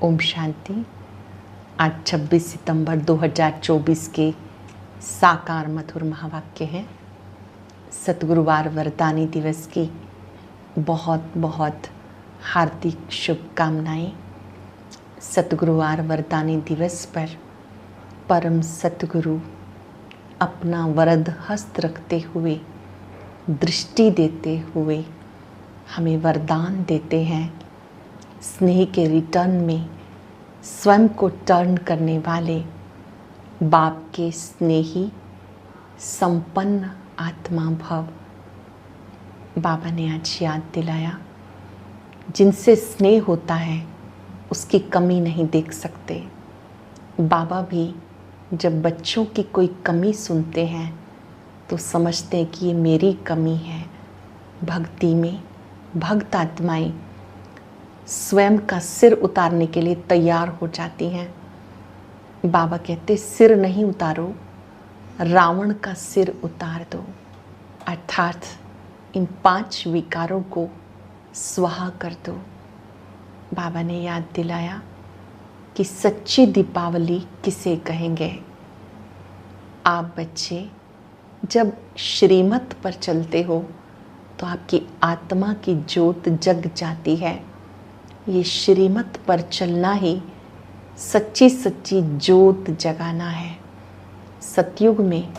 ओम शांति। आज 26 सितंबर 2024 के साकार मधुर महावाक्य हैं। सतगुरुवार वरदानी दिवस की बहुत बहुत हार्दिक शुभकामनाएं। सतगुरुवार वरदानी दिवस पर परम सतगुरु अपना वरद हस्त रखते हुए, दृष्टि देते हुए हमें वरदान देते हैं। स्नेह के रिटर्न में स्वयं को टर्न करने वाले बाप के स्नेही संपन्न आत्मा भव। बाबा ने आज याद दिलाया, जिनसे स्नेह होता है उसकी कमी नहीं देख सकते। बाबा भी जब बच्चों की कोई कमी सुनते हैं तो समझते हैं कि ये मेरी कमी है। भक्ति में भक्त आत्माएं स्वयं का सिर उतारने के लिए तैयार हो जाती हैं। बाबा कहते सिर नहीं उतारो, रावण का सिर उतार दो, अर्थात इन 5 विकारों को स्वाहा कर दो। बाबा ने याद दिलाया कि सच्ची दीपावली किसे कहेंगे। आप बच्चे जब श्रीमत पर चलते हो तो आपकी आत्मा की ज्योत जग जाती है। ये श्रीमत पर चलना ही सच्ची सच्ची ज्योत जगाना है। सतयुग में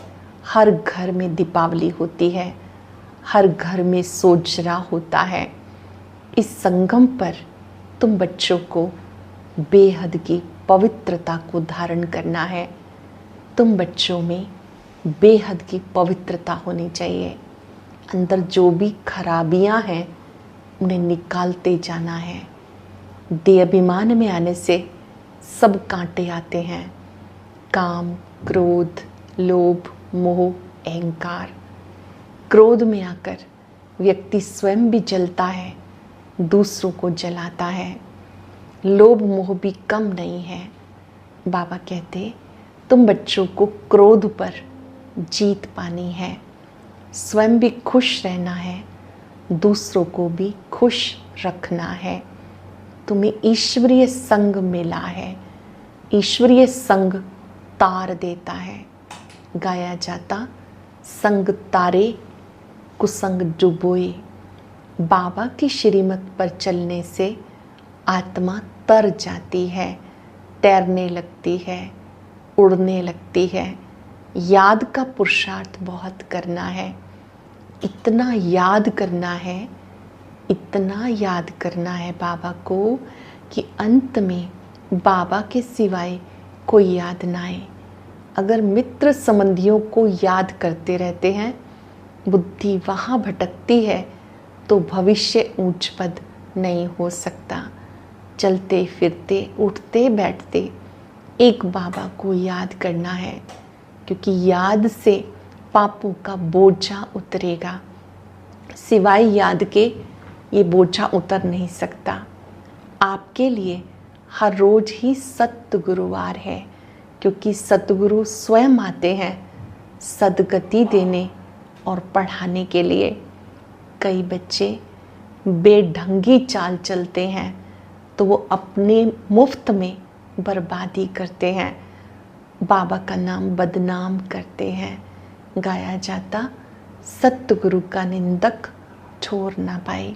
हर घर में दीपावली होती है, हर घर में सोजरा होता है। इस संगम पर तुम बच्चों को बेहद की पवित्रता को धारण करना है। तुम बच्चों में बेहद की पवित्रता होनी चाहिए। अंदर जो भी खराबियां हैं उन्हें निकालते जाना है। देह अभिमान में आने से सब कांटे आते हैं। काम, क्रोध, लोभ, मोह, अहंकार। क्रोध में आकर व्यक्ति स्वयं भी जलता है, दूसरों को जलाता है। लोभ मोह भी कम नहीं है। बाबा कहते तुम बच्चों को क्रोध पर जीत पानी है। स्वयं भी खुश रहना है, दूसरों को भी खुश रखना है। तुम्हें ईश्वरीय संग मिला है। ईश्वरीय संग तार देता है। गाया जाता संग तारे कुसंग डुबोए। बाबा की श्रीमत पर चलने से आत्मा तर जाती है, तैरने लगती है, उड़ने लगती है। याद का पुरुषार्थ बहुत करना है। इतना याद करना है, इतना याद करना है बाबा को कि अंत में बाबा के सिवाय कोई याद ना आए। अगर मित्र संबंधियों को याद करते रहते हैं, बुद्धि वहाँ भटकती है तो भविष्य ऊंच पद नहीं हो सकता। चलते फिरते उठते बैठते एक बाबा को याद करना है, क्योंकि याद से पापों का बोझा उतरेगा। सिवाय याद के ये बोझा उतर नहीं सकता। आपके लिए हर रोज ही सतगुरुवार है, क्योंकि सतगुरु स्वयं आते हैं सद्गति देने और पढ़ाने के लिए। कई बच्चे बेढंगी चाल चलते हैं तो वो अपने मुफ्त में बर्बादी करते हैं, बाबा का नाम बदनाम करते हैं। गाया जाता सतगुरु का निंदक छोड़ ना पाए।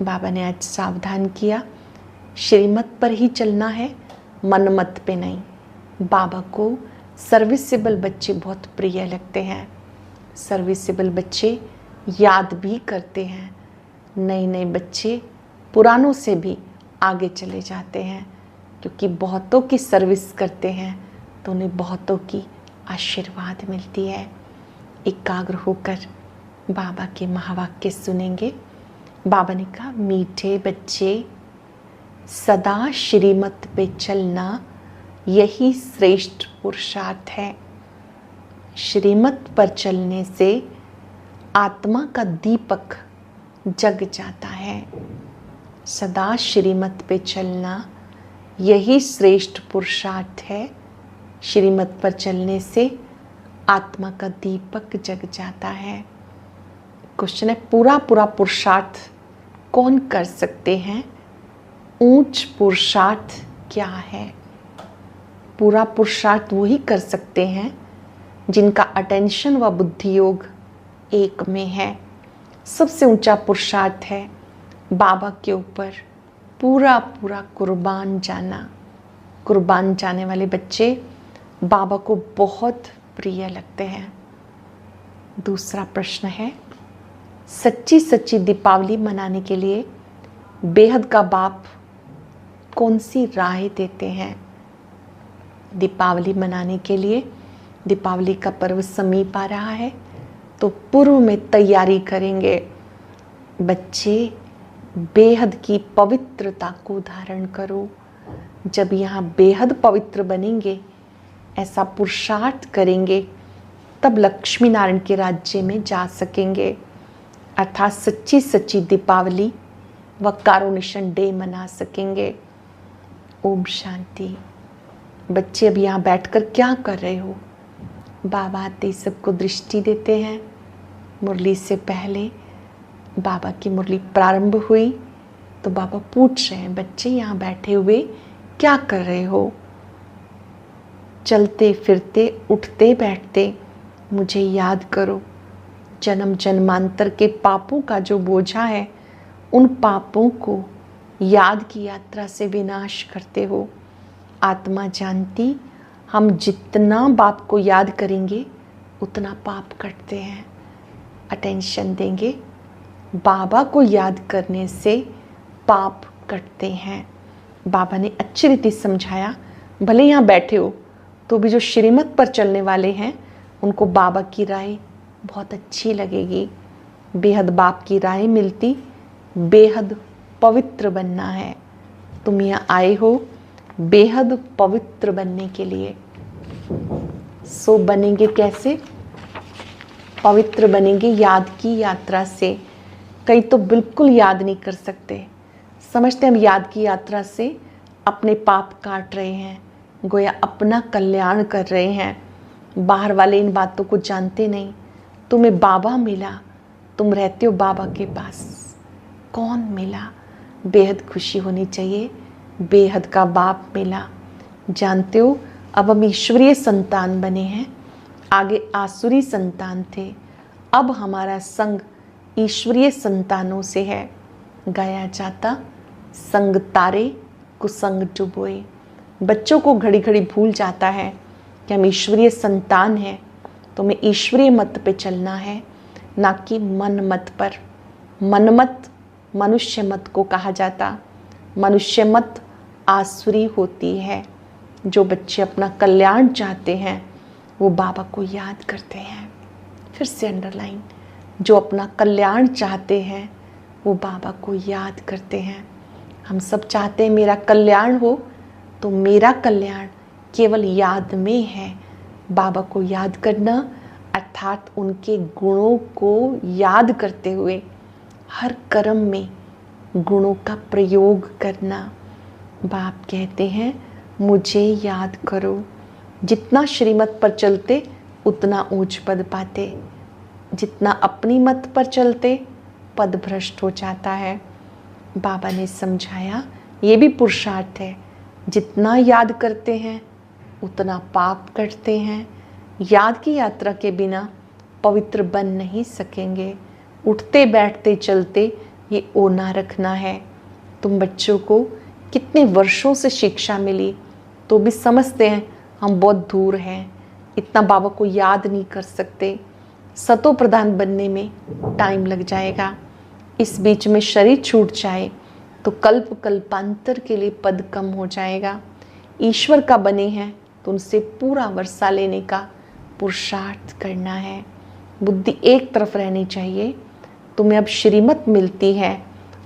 बाबा ने आज सावधान किया, श्रीमत पर ही चलना है, मनमत पे नहीं। बाबा को सर्विसेबल बच्चे बहुत प्रिय लगते हैं। सर्विसेबल बच्चे याद भी करते हैं। नए नए बच्चे पुरानों से भी आगे चले जाते हैं, क्योंकि बहुतों की सर्विस करते हैं तो उन्हें बहुतों की आशीर्वाद मिलती है। एकाग्र होकर बाबा के महावाक्य सुनेंगे। बाबा ने कहा, मीठे बच्चे सदा श्रीमत पे चलना यही श्रेष्ठ पुरुषार्थ है। श्रीमत पर चलने से आत्मा का दीपक जग जाता है। सदा श्रीमत पे चलना यही श्रेष्ठ पुरुषार्थ है। श्रीमत पर चलने से आत्मा का दीपक जग जाता है। क्वेश्चन है, पूरा पुरुषार्थ कौन कर सकते हैं? ऊंच पुरुषार्थ क्या है। पूरा पुरुषार्थ वही कर सकते हैं जिनका अटेंशन व बुद्धि योग एक में है। सबसे ऊंचा पुरुषार्थ है बाबा के ऊपर पूरा पूरा कुर्बान जाना। कुर्बान जाने वाले बच्चे बाबा को बहुत प्रिय लगते हैं। दूसरा प्रश्न है, सच्ची सच्ची दीपावली मनाने के लिए बेहद का बाप कौन सी राय देते हैं। दीपावली मनाने के लिए, दीपावली का पर्व समीप आ रहा है तो पूर्व में तैयारी करेंगे। बच्चे बेहद की पवित्रता को धारण करो। जब यहाँ बेहद पवित्र बनेंगे, ऐसा पुरुषार्थ करेंगे, तब लक्ष्मी नारायण के राज्य में जा सकेंगे। अर्थात सच्ची सच्ची दीपावली व कारुणेशन डे मना सकेंगे। ओम शांति। बच्चे अब यहाँ बैठकर क्या कर रहे हो। बाबा आते ही सबको दृष्टि देते हैं। मुरली से पहले बाबा की मुरली प्रारंभ हुई तो बाबा पूछ रहे हैं, बच्चे यहाँ बैठे हुए क्या कर रहे हो। चलते फिरते उठते बैठते मुझे याद करो। जन्म जन्मांतर के पापों का जो बोझा है, उन पापों को याद की यात्रा से विनाश करते हो। आत्मा जानती, हम जितना बाप को याद करेंगे उतना पाप कटते हैं। अटेंशन देंगे। बाबा को याद करने से पाप कटते हैं। बाबा ने अच्छी रीति समझाया। भले यहाँ बैठे हो तो भी जो श्रीमत पर चलने वाले हैं उनको बाबा की राय बहुत अच्छी लगेगी। बेहद बाप की राय मिलती, बेहद पवित्र बनना है। तुम यहाँ आए हो बेहद पवित्र बनने के लिए। सो बनेंगे कैसे? पवित्र बनेंगे याद की यात्रा से। कई तो बिल्कुल याद नहीं कर सकते, समझते हम याद की यात्रा से अपने पाप काट रहे हैं, गोया अपना कल्याण कर रहे हैं। बाहर वाले इन बातों को जानते नहीं। तुम्हें बाबा मिला, तुम रहते हो बाबा के पास। कौन मिला? बेहद खुशी होनी चाहिए। बेहद का बाप मिला। जानते हो, अब हम ईश्वरीय संतान बने हैं। आगे आसुरी संतान थे, अब हमारा संग ईश्वरीय संतानों से है। गाया जाता, संग तारे कुसंग डुबोए। बच्चों को घड़ी घड़ी भूल जाता है कि हम ईश्वरीय संतान हैं, तो हमें ईश्वरीय मत पे चलना है, ना कि मन मत पर। मन मत मनुष्य मत को कहा जाता। मनुष्य मत आसुरी होती है। जो बच्चे अपना कल्याण चाहते हैं वो बाबा को याद करते हैं। फिर से अंडरलाइन, जो अपना कल्याण चाहते हैं वो बाबा को याद करते हैं। हम सब चाहते हैं मेरा कल्याण हो, तो मेरा कल्याण केवल याद में है। बाबा को याद करना अर्थात उनके गुणों को याद करते हुए हर कर्म में गुणों का प्रयोग करना। बाप कहते हैं मुझे याद करो। जितना श्रीमत पर चलते उतना ऊंच पद पाते, जितना अपनी मत पर चलते पद भ्रष्ट हो जाता है। बाबा ने समझाया ये भी पुरुषार्थ है। जितना याद करते हैं उतना पाप करते हैं। याद की यात्रा के बिना पवित्र बन नहीं सकेंगे। उठते बैठते चलते ये ओना रखना है। तुम बच्चों को कितने वर्षों से शिक्षा मिली तो भी समझते हैं हम बहुत दूर हैं, इतना बाबा को याद नहीं कर सकते। सतो प्रधान बनने में टाइम लग जाएगा। इस बीच में शरीर छूट जाए तो कल्प कल्पांतर के लिए पद कम हो जाएगा। ईश्वर का बने हैं तो उनसे पूरा वर्षा लेने का पुरुषार्थ करना है। बुद्धि एक तरफ रहनी चाहिए। तुम्हें अब श्रीमत मिलती है,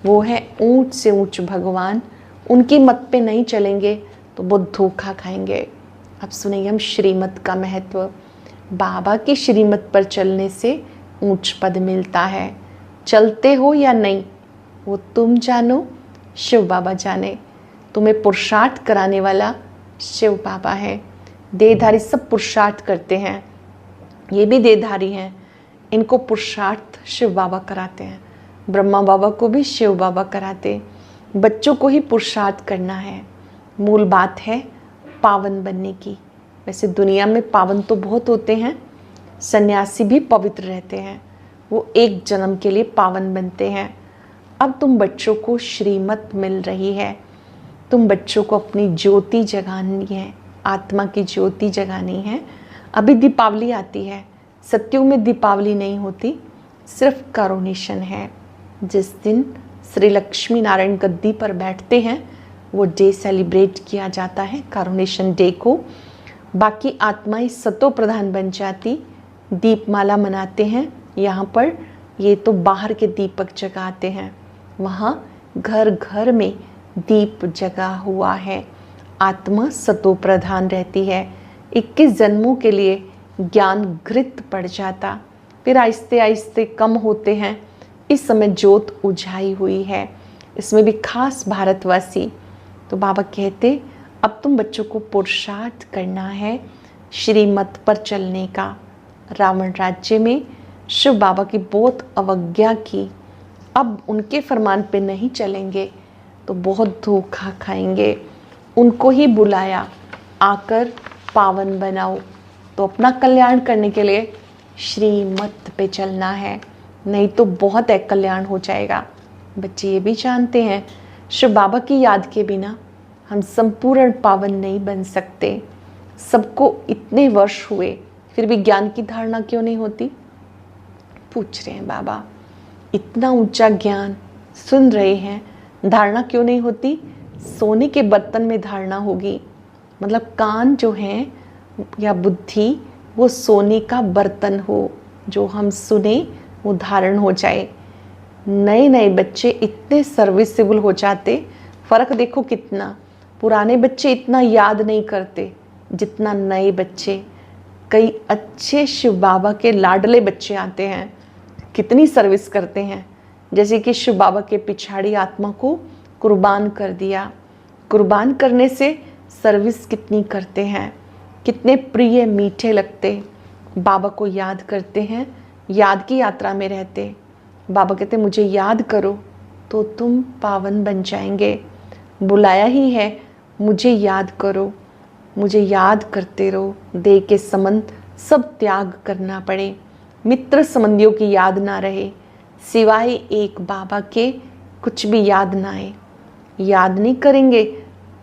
वो है ऊंच से ऊंच भगवान। उनकी मत पे नहीं चलेंगे तो बहुत धोखा खाएंगे। अब सुनिए हम श्रीमत का महत्व। बाबा की श्रीमत पर चलने से ऊंच पद मिलता है। चलते हो या नहीं वो तुम जानो, शिव बाबा जाने। तुम्हें पुरुषार्थ कराने वाला शिव बाबा है। देहधारी सब पुरुषार्थ करते हैं, ये भी देहधारी हैं, इनको पुरुषार्थ शिव बाबा कराते हैं। ब्रह्मा बाबा को भी शिव बाबा कराते। बच्चों को ही पुरुषार्थ करना है। मूल बात है पावन बनने की। वैसे दुनिया में पावन तो बहुत होते हैं, सन्यासी भी पवित्र रहते हैं, वो एक जन्म के लिए पावन बनते हैं। अब तुम बच्चों को श्रीमत मिल रही है, तुम बच्चों को अपनी ज्योति जगानी है, आत्मा की ज्योति जगानी है। अभी दीपावली आती है, सत्युग में दीपावली नहीं होती, सिर्फ करोनेशन है। जिस दिन श्री लक्ष्मी नारायण गद्दी पर बैठते हैं वो डे सेलिब्रेट किया जाता है, करोनेशन डे को। बाकी आत्माएं सतो प्रधान बन जाती, दीपमाला मनाते हैं। यहाँ पर ये तो बाहर के दीपक जगाते हैं, वहाँ घर घर में दीप जगा हुआ है। आत्मा सतो प्रधान रहती है। 21 जन्मों के लिए ज्ञान घृत पड़ जाता, फिर आहिस्ते आहिस्ते कम होते हैं। इस समय ज्योत उझाई हुई है, इसमें भी खास भारतवासी। तो बाबा कहते अब तुम बच्चों को पुरुषार्थ करना है श्रीमत पर चलने का। रावण राज्य में शिव बाबा की बहुत अवज्ञा की, अब उनके फरमान पे नहीं चलेंगे तो बहुत धोखा खाएंगे। उनको ही बुलाया, आकर पावन बनाओ। तो अपना कल्याण करने के लिए श्रीमत पे चलना है, नहीं तो बहुत अकल्याण हो जाएगा। बच्चे ये भी जानते हैं शिव बाबा की याद के बिना हम संपूर्ण पावन नहीं बन सकते। सबको इतने वर्ष हुए फिर भी ज्ञान की धारणा क्यों नहीं होती? पूछ रहे हैं बाबा, इतना ऊंचा ज्ञान सुन रहे हैं, धारणा क्यों नहीं होती? सोने के बर्तन में धारणा होगी, मतलब कान जो हैं या बुद्धि वो सोने का बर्तन हो, जो हम सुने वो धारण हो जाए। नए नए बच्चे इतने सर्विसेबल हो जाते, फ़र्क देखो कितना। पुराने बच्चे इतना याद नहीं करते जितना नए बच्चे। कई अच्छे शिव बाबा के लाडले बच्चे आते हैं, कितनी सर्विस करते हैं। जैसे कि शिव बाबा के पिछाड़ी आत्मा को कुर्बान कर दिया, कुर्बान करने से सर्विस कितनी करते हैं, कितने प्रिय मीठे लगते, बाबा को याद करते हैं, याद की यात्रा में रहते। बाबा कहते मुझे याद करो तो तुम पावन बन जाएंगे। बुलाया ही है, मुझे याद करो, मुझे याद करते रहो। देह के संबंध सब त्याग करना पड़े, मित्र संबंधियों की याद ना रहे, सिवाय एक बाबा के कुछ भी याद ना आए। याद नहीं करेंगे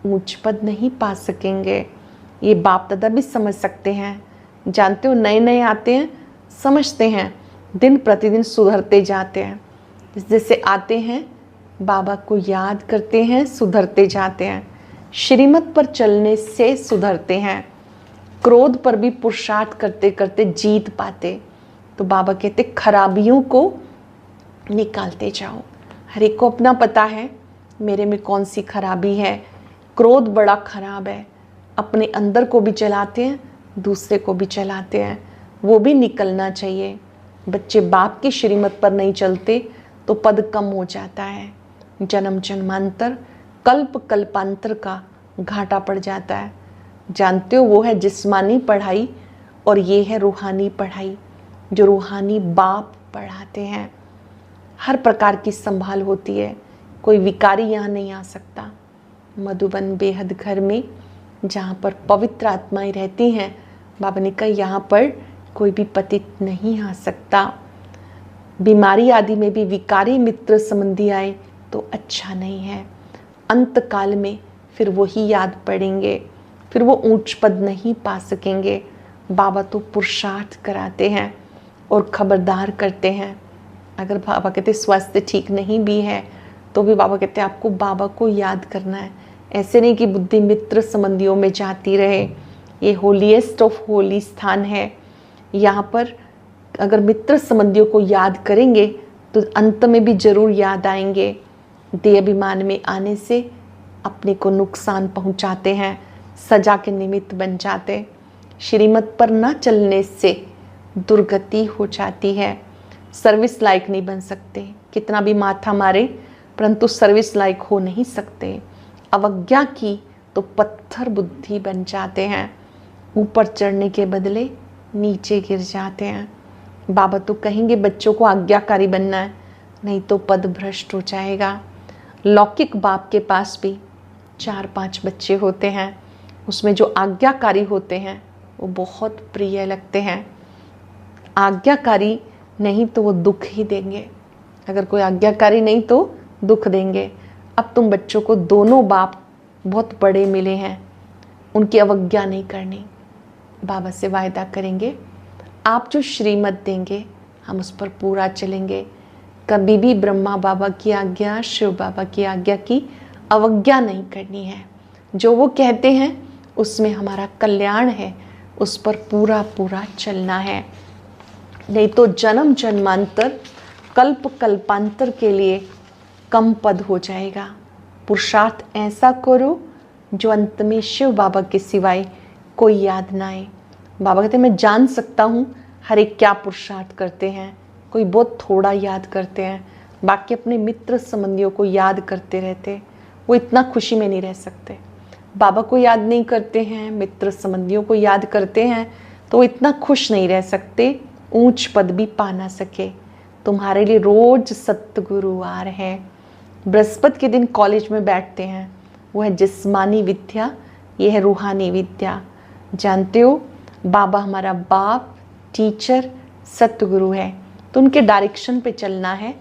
ऊंच पद नहीं पा सकेंगे। ये बाप दादा भी समझ सकते हैं, जानते हो नए नए आते हैं, समझते हैं, दिन प्रतिदिन सुधरते जाते हैं। जैसे आते हैं बाबा को याद करते हैं, सुधरते जाते हैं। श्रीमत पर चलने से सुधरते हैं। क्रोध पर भी पुरुषार्थ करते करते जीत पाते। तो बाबा कहते खराबियों को निकालते जाओ। हर एक को अपना पता है मेरे में कौन सी खराबी है। क्रोध बड़ा खराब है, अपने अंदर को भी चलाते हैं, दूसरे को भी चलाते हैं, वो भी निकलना चाहिए। बच्चे बाप की श्रीमत पर नहीं चलते तो पद कम हो जाता है, जन्म जन्मांतर कल्प कल्पांतर का घाटा पड़ जाता है। जानते हो वो है जिस्मानी पढ़ाई और ये है रूहानी पढ़ाई, जो रूहानी बाप पढ़ाते हैं। हर प्रकार की संभाल होती है, कोई विकारी यहाँ नहीं आ सकता। मधुबन बेहद घर में जहाँ पर पवित्र आत्माएं रहती हैं, बाबा ने कहा यहाँ पर कोई भी पतित नहीं आ सकता। बीमारी आदि में भी विकारी मित्र संबंधी आए तो अच्छा नहीं है। अंत काल में फिर वही याद पड़ेंगे, फिर वो ऊंच पद नहीं पा सकेंगे। बाबा तो पुरुषार्थ कराते हैं और खबरदार करते हैं। अगर बाबा कहते स्वास्थ्य ठीक नहीं भी है तो भी बाबा कहते आपको बाबा को याद करना है। ऐसे नहीं कि बुद्धि मित्र संबंधियों में जाती रहे। ये होलीएस्ट ऑफ होली स्थान है। यहाँ पर अगर मित्र संबंधियों को याद करेंगे तो अंत में भी जरूर याद आएंगे। देह अभिमान में आने से अपने को नुकसान पहुंचाते हैं, सजा के निमित्त बन जाते। श्रीमत पर न चलने से दुर्गति हो जाती है। सर्विस लायक नहीं बन सकते, कितना भी माथा मारे परंतु सर्विस लायक हो नहीं सकते। अवज्ञा की तो पत्थर बुद्धि बन जाते हैं, ऊपर चढ़ने के बदले नीचे गिर जाते हैं। बाबा तो कहेंगे बच्चों को आज्ञाकारी बनना है, नहीं तो पद भ्रष्ट हो जाएगा। लौकिक बाप के पास भी 4-5 बच्चे होते हैं, उसमें जो आज्ञाकारी होते हैं वो बहुत प्रिय लगते हैं। आज्ञाकारी नहीं तो वो दुख ही देंगे, अगर कोई आज्ञाकारी नहीं तो दुख देंगे। अब तुम बच्चों को दोनों बाप बहुत बड़े मिले हैं, उनकी अवज्ञा नहीं करनी। बाबा से वायदा करेंगे आप जो श्रीमत देंगे हम उस पर पूरा चलेंगे। कभी भी ब्रह्मा बाबा की आज्ञा, शिव बाबा की आज्ञा की अवज्ञा नहीं करनी है। जो वो कहते हैं उसमें हमारा कल्याण है, उस पर पूरा पूरा चलना है। नहीं तो जन्म जन्मांतर, कल्प कल्पांतर के लिए कम पद हो जाएगा। पुरुषार्थ ऐसा करो जो अंत में शिव बाबा के सिवाय कोई याद ना आए। बाबा कहते हैं मैं जान सकता हूँ हर एक क्या पुरुषार्थ करते हैं, कोई बहुत थोड़ा याद करते हैं, बाकी अपने मित्र संबंधियों को याद करते रहते, वो इतना खुशी में नहीं रह सकते। बाबा को याद नहीं करते हैं, मित्र संबंधियों को याद करते हैं तो वो इतना खुश नहीं रह सकते, ऊंच पद भी पा ना सके। तुम्हारे लिए रोज सतगुरुवार है। बृहस्पति के दिन कॉलेज में बैठते हैं, वो है जिस्मानी विद्या, ये है रूहानी विद्या। जानते हो बाबा हमारा बाप, टीचर, सतगुरु है, तो उनके डायरेक्शन पे चलना है,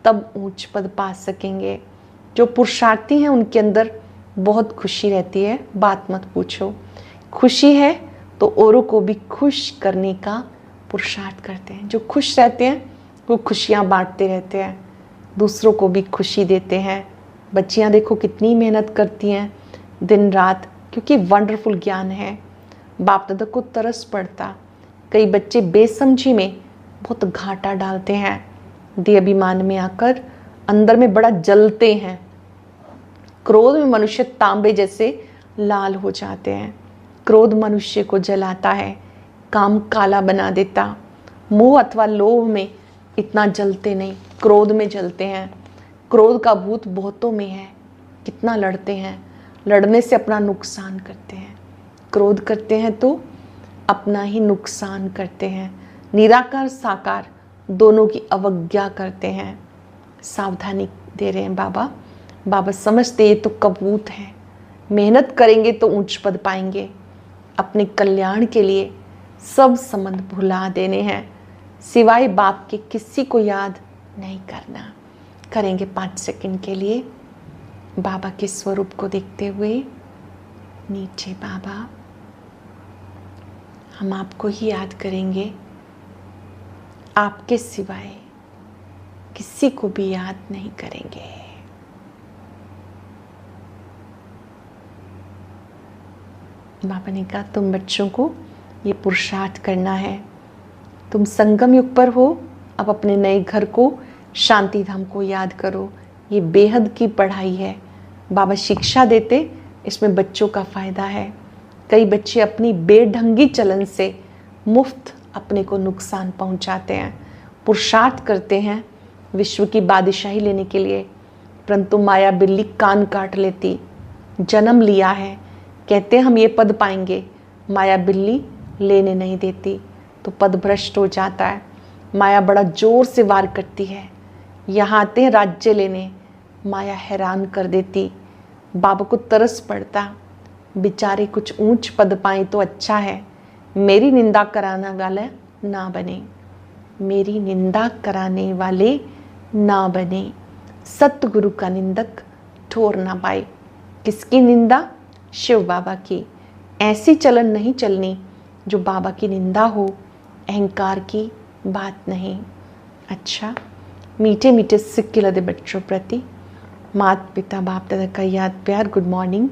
तब ऊंच पद पा सकेंगे। जो पुरुषार्थी हैं उनके अंदर बहुत खुशी रहती है, बात मत पूछो। खुशी है तो औरों को भी खुश करने का पुरुषार्थ करते हैं। जो खुश रहते हैं वो खुशियाँ बांटते रहते हैं, दूसरों को भी खुशी देते हैं। बच्चियाँ देखो कितनी मेहनत करती हैं दिन रात, क्योंकि वंडरफुल ज्ञान है। बाप दादा को तरस पड़ता, कई बच्चे बेसमझी में बहुत घाटा डालते हैं, देह अभिमान में आकर अंदर में बड़ा जलते हैं। क्रोध में मनुष्य तांबे जैसे लाल हो जाते हैं। क्रोध मनुष्य को जलाता है, काम काला बना देता। मोह अथवा लोभ में इतना जलते नहीं, क्रोध में जलते हैं। क्रोध का भूत बहुतों में है, कितना लड़ते हैं, लड़ने से अपना नुकसान करते हैं। क्रोध करते हैं तो अपना ही नुकसान करते हैं। निराकार साकार दोनों की अवज्ञा करते हैं। सावधानी दे रहे हैं बाबा। बाबा समझते ये तो कबूत है, मेहनत करेंगे तो ऊंच पद पाएंगे। अपने कल्याण के लिए सब संबंध भुला देने हैं, सिवाय बाप के किसी को याद नहीं करना। करेंगे 5 सेकंड के लिए बाबा के स्वरूप को देखते हुए। नीचे बाबा, हम आपको ही याद करेंगे, आपके सिवाय किसी को भी याद नहीं करेंगे। बाबा ने कहा तुम बच्चों को ये पुरुषार्थ करना है। तुम संगम युग पर हो, अब अपने नए घर को, शांति धाम को याद करो। ये बेहद की पढ़ाई है, बाबा शिक्षा देते, इसमें बच्चों का फ़ायदा है। कई बच्चे अपनी बेढंगी चलन से मुफ्त अपने को नुकसान पहुंचाते हैं। पुरुषार्थ करते हैं विश्व की बादशाही लेने के लिए, परंतु माया बिल्ली कान काट लेती। जन्म लिया है, कहते हैं हम ये पद पाएंगे, माया बिल्ली लेने नहीं देती, तो पद भ्रष्ट हो जाता है। माया बड़ा जोर से वार करती है, यहाँ आते हैं राज्य लेने, माया हैरान कर देती। बाबा को तरस पड़ता, बेचारे कुछ ऊंच पद पाएं तो अच्छा है, मेरी निंदा कराने वाले ना बने, मेरी निंदा कराने वाले ना बने। सतगुरु का निंदक ठोर ना पाए। किसकी निंदा? शिव बाबा की। ऐसी चलन नहीं चलनी जो बाबा की निंदा हो, अहंकार की बात नहीं। अच्छा, मीठे मीठे सिक्के लदे बच्चों प्रति माता पिता बाप दादा का याद प्यार गुड मॉर्निंग।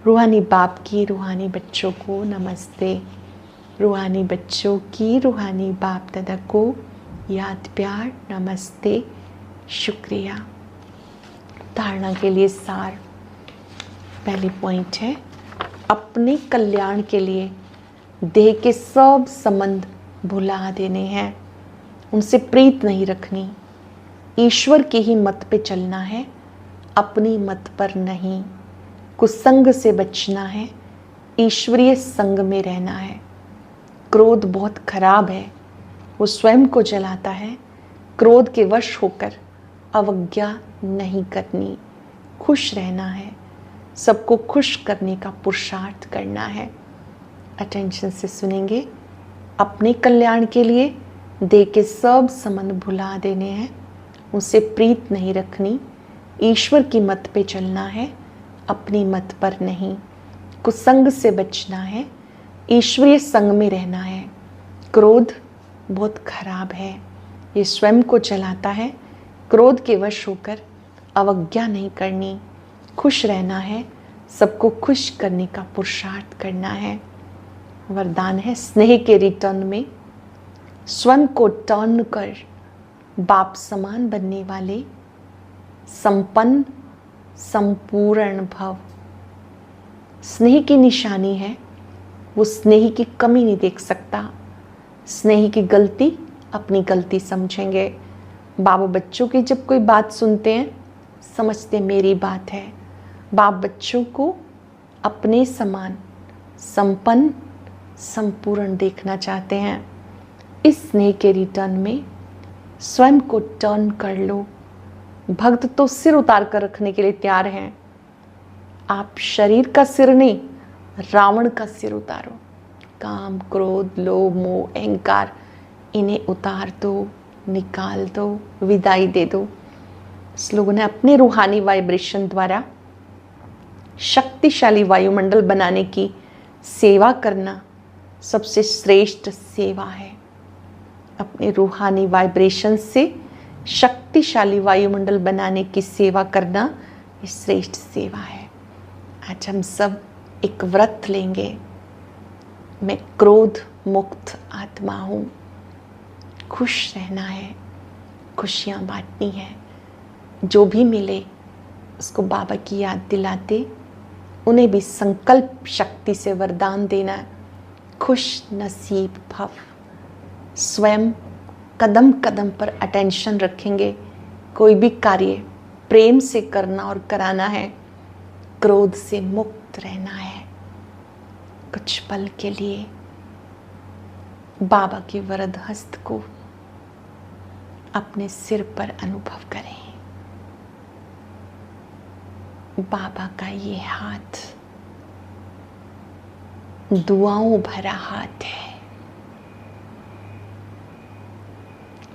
रूहानी बाप की रूहानी बच्चों को नमस्ते। रूहानी बच्चों की रूहानी बाप दादा को याद प्यार नमस्ते, शुक्रिया। धारणा के लिए सार, पहली पॉइंट है अपने कल्याण के लिए देह के सब संबंध भुला देने हैं, उनसे प्रीत नहीं रखनी। ईश्वर के ही मत पे चलना है, अपनी मत पर नहीं। कुसंग से बचना है, ईश्वरीय संग में रहना है। क्रोध बहुत खराब है, वो स्वयं को जलाता है। क्रोध के वश होकर अवज्ञा नहीं करनी, खुश रहना है। सबको खुश करने का पुरुषार्थ करना है। अटेंशन से सुनेंगे। अपने कल्याण के लिए देह के सब संबंध भुला देने हैं, उसे प्रीत नहीं रखनी, ईश्वर की मत पे चलना है, अपनी मत पर नहीं। कुसंग से बचना है, ईश्वरीय संग में रहना है। क्रोध बहुत खराब है, ये स्वयं को चलाता है। क्रोध के वश होकर अवज्ञा नहीं करनी, खुश रहना है, सबको खुश करने का पुरुषार्थ करना है। वरदान है स्नेह के रिटर्न में स्वयं को टर्न कर बाप समान बनने वाले संपन्न संपूर्ण भव। स्नेह की निशानी है, वो स्नेह की कमी नहीं देख सकता। स्नेह की गलती अपनी गलती समझेंगे। बाबा बच्चों की जब कोई बात सुनते हैं समझते मेरी बात है। बाप बच्चों को अपने समान संपन्न संपूर्ण देखना चाहते हैं। इस स्नेह के रिटर्न में स्वयं को टर्न कर लो। भक्त तो सिर उतार कर रखने के लिए तैयार हैं। आप शरीर का सिर नहीं, रावण का सिर उतारो। काम, क्रोध, लोभ, मोह, अहंकार, इन्हें उतार दो, निकाल दो, विदाई दे दो। इस लोगों ने अपने रूहानी वाइब्रेशन द्वारा शक्तिशाली वायुमंडल बनाने की सेवा करना सबसे श्रेष्ठ सेवा है। अपने रूहानी वाइब्रेशन से शक्तिशाली वायुमंडल बनाने की सेवा करना ये श्रेष्ठ सेवा है। आज हम सब एक व्रत लेंगे। मैं क्रोध मुक्त आत्मा हूँ, खुश रहना है, खुशियाँ बांटनी है। जो भी मिले उसको बाबा की याद दिलाते, उन्हें भी संकल्प शक्ति से वरदान देना, खुश नसीब भव। स्वयं कदम कदम पर अटेंशन रखेंगे। कोई भी कार्य प्रेम से करना और कराना है, क्रोध से मुक्त रहना है। कुछ पल के लिए बाबा की वरद हस्त को अपने सिर पर अनुभव करें। बाबा का ये हाथ दुआओं भरा हाथ है,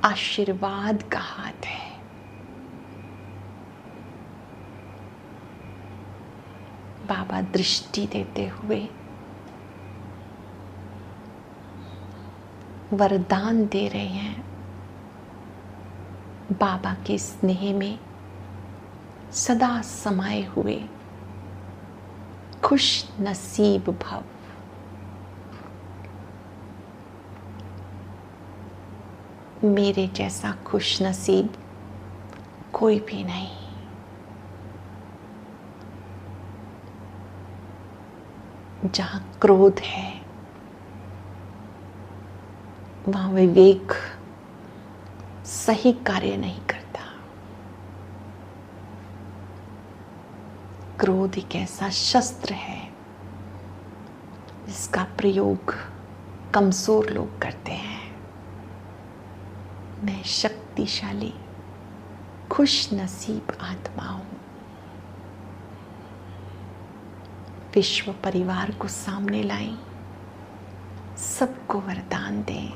आशीर्वाद का हाथ है। बाबा दृष्टि देते हुए वरदान दे रहे हैं। बाबा के स्नेह में सदा समाये हुए खुश नसीब भव। मेरे जैसा खुश नसीब कोई भी नहीं। जहाँ क्रोध है वहाँ विवेक सही कार्य नहीं करता। क्रोध एक ऐसा शस्त्र है जिसका प्रयोग कमजोर लोग करते हैं। मैं शक्तिशाली खुश नसीब आत्मा हूँ। विश्व परिवार को सामने लाएं, सबको वरदान दें,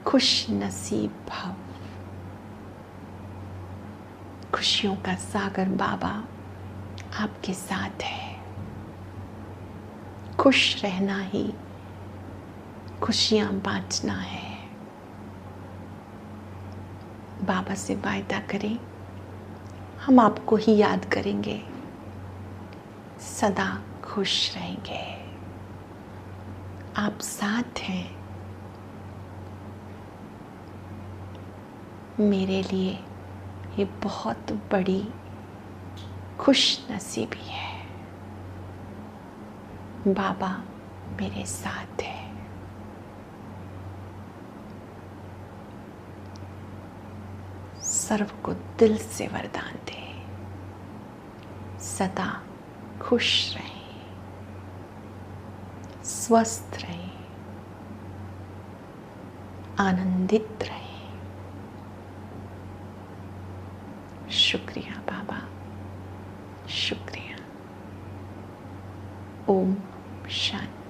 खुश नसीब भव। खुशियों का सागर बाबा आपके साथ है। खुश रहना ही खुशियां बांटना है। बाबा से वायदा करें, हम आपको ही याद करेंगे, सदा खुश रहेंगे। आप साथ हैं। मेरे लिए ये बहुत बड़ी खुश नसीबी है। बाबा मेरे साथ है। सर्व को दिल से वरदान दे, सदा खुश रहें, स्वस्थ रहें, आनंदित रहें। शुक्रिया बाबा, शुक्रिया। ओम शांति।